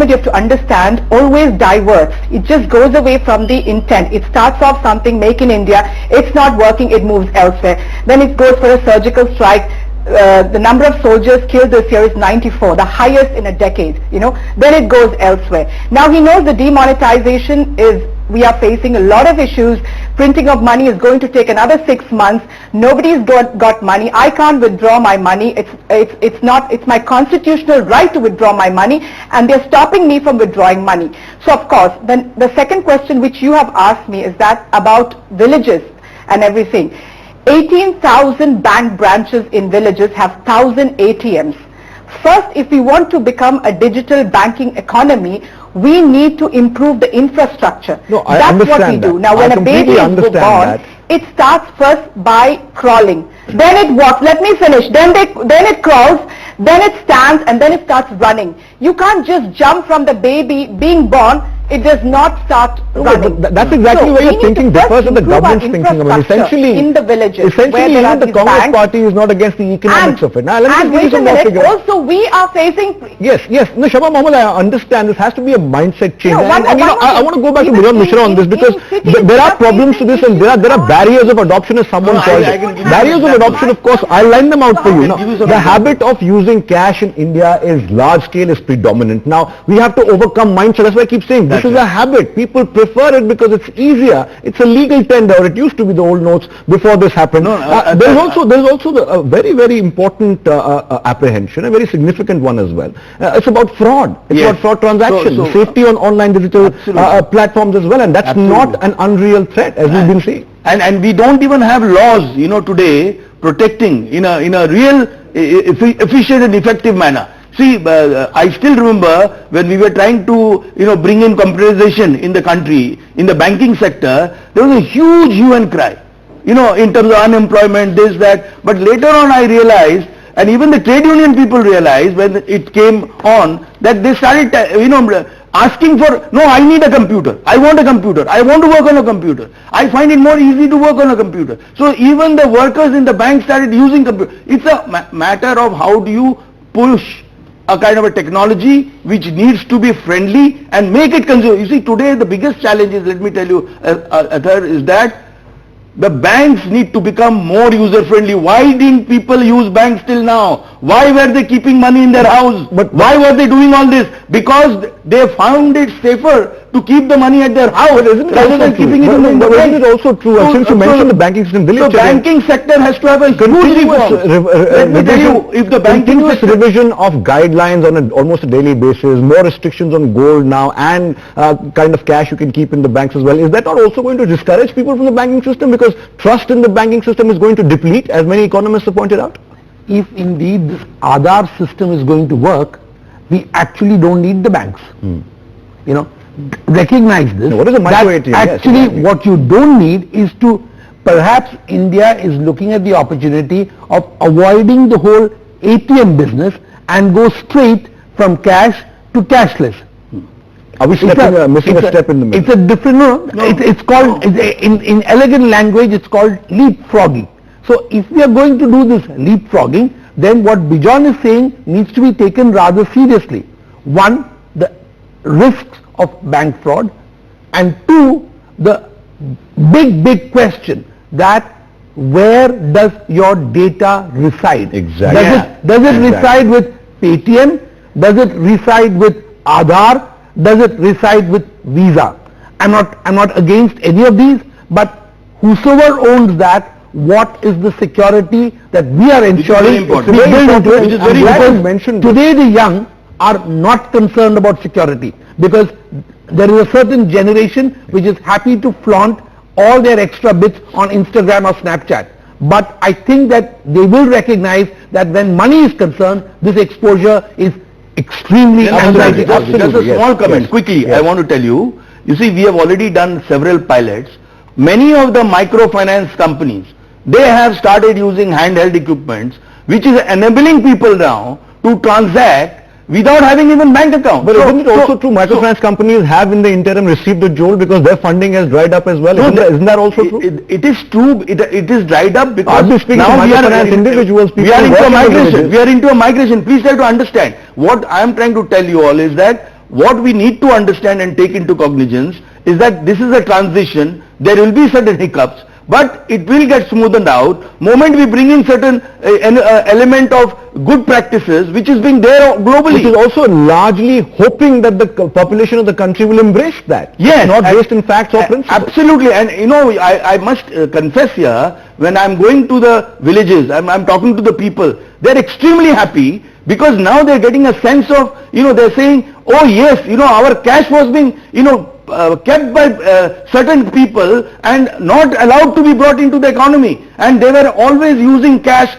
government, you have to understand, always diverts. It just goes away from the intent. It starts off something, make in India, it's not working, it moves elsewhere. Then it goes for a surgical strike. The number of soldiers killed this year is 94, the highest in a decade, then it goes elsewhere. Now he knows the demonetization we are facing a lot of issues. Printing of money is going to take another 6 months. Nobody's got money. I can't withdraw my money. It's my constitutional right to withdraw my money, and they're stopping me from withdrawing money. So of course, then the second question which you have asked me is that about villages and everything. 18,000 bank branches in villages have 1,000 ATMs. First, if we want to become a digital banking economy, we need to improve the infrastructure. No, I That's understand what we do. that. Now, when a baby is born, that. it starts first by crawling. Then it walks. Let me finish. Then it crawls. Then it stands, and then it starts running. You can't just jump from the baby being born. It does not start running. That's exactly where your thinking differs with the government's thinking. Essentially, in the villages, essentially, even the Congress party is not against the economics of it. Now, let me wait a minute. Also, we are facing. Yes. No, Shama Mohammed, I understand this has to be a mindset change. No, I want to go back to Bijan Mishra on this, because there are problems to this, and there are barriers of adoption, as someone called it. Barriers of adoption, of course, I'll line them out for you. Now, the habit of using cash in India is large scale, is predominant. Now, we have to overcome mindset. That's why I keep saying this is a habit. People prefer it because it's easier. It's a legal tender. It used to be the old notes before this happened. There's also a very, very important apprehension, a very significant one as well. It's about fraud. It's about fraud transactions, safety on online digital platforms as well, and that's not an unreal threat, as we've been seeing. And we don't even have laws, today protecting in a real efficient and effective manner. See, I still remember when we were trying to, bring in computerization in the country, in the banking sector, there was a huge hue and cry, in terms of unemployment, this, that. But later on I realized, and even the trade union people realized when it came on, that they started, asking for, no, I need a computer, I want a computer, I want to work on a computer, I find it more easy to work on a computer. So even the workers in the bank started using computer. It's a matter of how do you push a kind of a technology which needs to be friendly and make it consumer. You see, today the biggest challenge is, let me tell you, Athar, is that the banks need to become more user friendly. Why didn't people use banks till now? Why were they keeping money in their house? But why were they doing all this? Because they found it safer to keep the money at their house rather than keeping it in the bank. Isn't it also true? And since you mentioned the banking system, the banking sector has to have a huge reform. Let me tell you, if the banking sector, revision of guidelines on almost a daily basis, more restrictions on gold now, and kind of cash you can keep in the banks as well, is that not also going to discourage people from the banking system, because trust in the banking system is going to deplete, as many economists have pointed out? If indeed this Aadhaar system is going to work, we actually don't need the banks. Recognize this. What is a micro ATM? Actually, what you don't need is to, perhaps India is looking at the opportunity of avoiding the whole ATM business and go straight from cash to cashless. Are we missing a step in the middle? It's a different, it's called, in elegant language, it's called leapfrogging. So if we are going to do this leapfrogging, then what Bijan is saying needs to be taken rather seriously. One, the risks of bank fraud, and two, the big question that where does your data reside? Exactly. Does it reside with Paytm? Does it reside with Aadhaar? Does it reside with Visa? I'm not against any of these, but whosoever owns that, what is the security that we are ensuring? Today the young are not concerned about security, because there is a certain generation which is happy to flaunt all their extra bits on Instagram or Snapchat. But I think that they will recognize that when money is concerned, this exposure is extremely anxiety. Just a small comment, quickly, I want to tell you, see, we have already done several pilots. Many of the microfinance companies, they have started using handheld equipments, which is enabling people now to transact without having even bank account. But isn't it also true microfinance companies have in the interim received the jolt because their funding has dried up as well? Isn't that also true? It is true, it is dried up because now we are individuals. We are into a migration. Please try to understand. What I am trying to tell you all is that what we need to understand and take into cognizance is that this is a transition. There will be certain hiccups, but it will get smoothened out moment we bring in certain element of good practices which is being there globally. Which is also largely hoping that the population of the country will embrace that. Yes. Not based in facts or principles. Absolutely. And you know, I must confess here, when I'm going to the villages, I'm talking to the people, they're extremely happy because now they're getting a sense of, you know, they're saying, oh yes, you know, our cash was being, you know, kept by certain people and not allowed to be brought into the economy, and they were always using cash.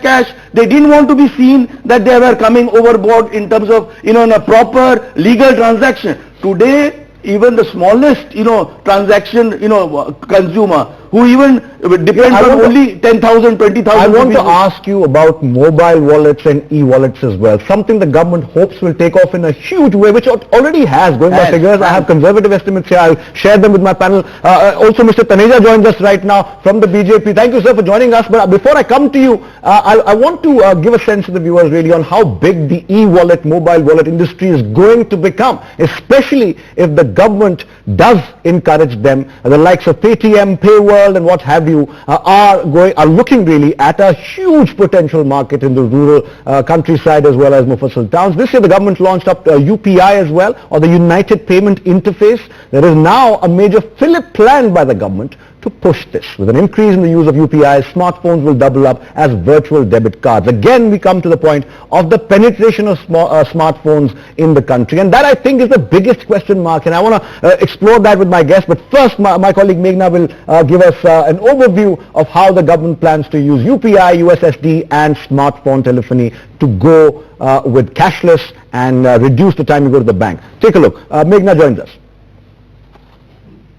They didn't want to be seen that they were coming overboard in terms of, you know, in a proper legal transaction. Today, even the smallest, you know, transaction, you know, consumer who even depends on only 10,000, 20,000. I want to ask you about mobile wallets and e-wallets as well. Something the government hopes will take off in a huge way, which already has. Going by figures, I have conservative estimates here. I'll share them with my panel. Also, Mr. Taneja joins us right now from the BJP. Thank you, sir, for joining us. But before I come to you, I want to give a sense to the viewers really on how big the e-wallet, mobile wallet industry is going to become, especially if the government does encourage them. The likes of Paytm, Payworld and what have you are looking really at a huge potential market in the rural countryside as well as Mufassal towns. This year the government launched up UPI as well, or the United Payment Interface. There is now a major fillip planned by the government to push this. With an increase in the use of UPI, smartphones will double up as virtual debit cards. Again, we come to the point of the penetration of smartphones in the country, and that I think is the biggest question mark, and I want to explore that with my guest. But first, my colleague Meghna will give us an overview of how the government plans to use UPI, USSD and smartphone telephony to go with cashless and reduce the time you go to the bank. Take a look. Meghna joins us.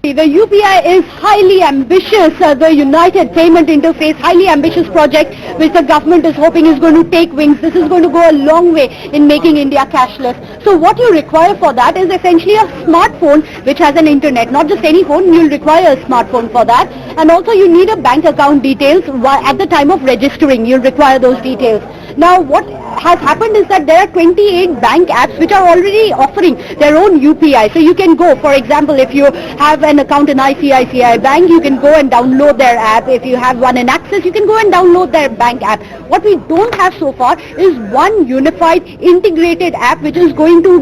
The UPI is highly ambitious, the United Payment Interface, highly ambitious project which the government is hoping is going to take wings. This is going to go a long way in making India cashless. So what you require for that is essentially a smartphone which has an internet, not just any phone, you'll require a smartphone for that. And also you need a bank account details at the time of registering, you'll require those details. Now what has happened is that there are 28 bank apps which are already offering their own UPI. So you can go, for example, if you have an account in ICICI Bank, you can go and download their app. If you have one in Axis, you can go and download their bank app. What we don't have so far is one unified integrated app which is going to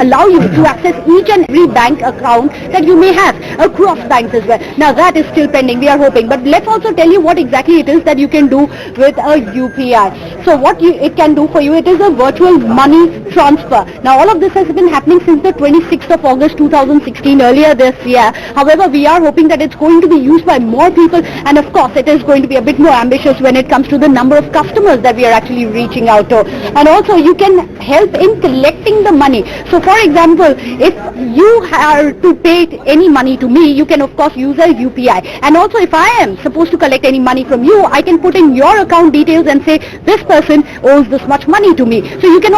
allow you to access each and every bank account that you may have across banks as well. Now that is still pending, we are hoping. But let's also tell you what exactly it is that you can do with a UPI. So what it can do for you, it is a virtual money transfer. Now all of this has been happening since the 26th of August 2016, earlier this year. However, we are hoping that it's going to be used by more people, and of course it is going to be a bit more ambitious when it comes to the number of customers that we are actually reaching out to. And also you can help in collecting the money. So for example, if you are to pay any money to me, you can of course use a UPI. And also if I am supposed to collect any money from you, I can put in your account details and say this person owes this much money to me. So you can